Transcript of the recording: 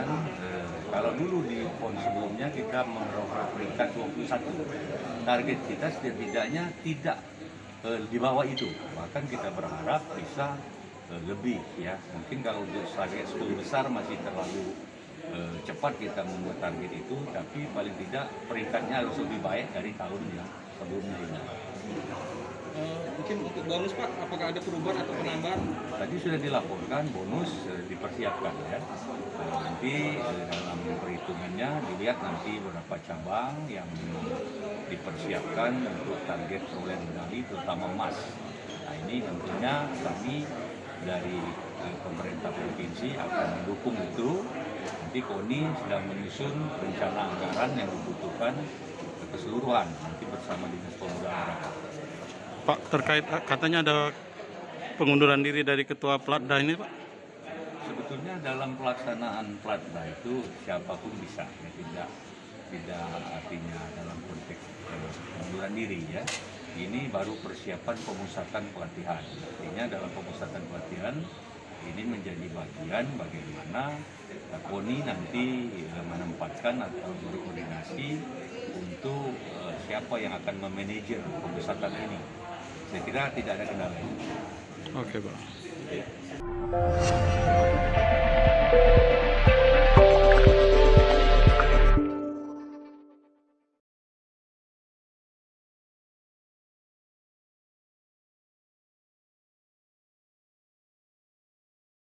sampaikan, kalau dulu di PON sebelumnya kita meraup peringkat 21, target kita setidaknya tidak di bawah itu, bahkan kita berharap bisa lebih ya. Mungkin kalau untuk target 10 besar masih terlalu cepat kita membuat target itu, tapi paling tidak peringkatnya harus lebih baik dari tahun yang sebelumnya ini. Mungkin untuk bonus Pak, apakah ada perubahan atau penambahan? Tadi sudah dilaporkan bonus dipersiapkan ya. Nanti dalam perhitungannya dilihat nanti beberapa cabang yang dipersiapkan untuk target perolehan medali terutama emas. Nah ini tentunya kami dari pemerintah provinsi akan mendukung itu. Nanti KONI sedang menyusun rencana anggaran yang dibutuhkan keseluruhan nanti bersama Dinas Pemuda Olahraga. Pak, terkait katanya ada pengunduran diri dari Ketua Platda ini, Pak? Sebetulnya dalam pelaksanaan Platda itu siapapun bisa, ya, tidak artinya dalam konteks pengunduran diri ya. Ini baru persiapan pemusatan pelatihan. Artinya dalam pemusatan pelatihan ini menjadi bagian bagaimana KONI nanti menempatkan atau berkoordinasi untuk siapa yang akan memanajer pemusatan ini. Saya kira tidak ada kendala. Oke, Pak.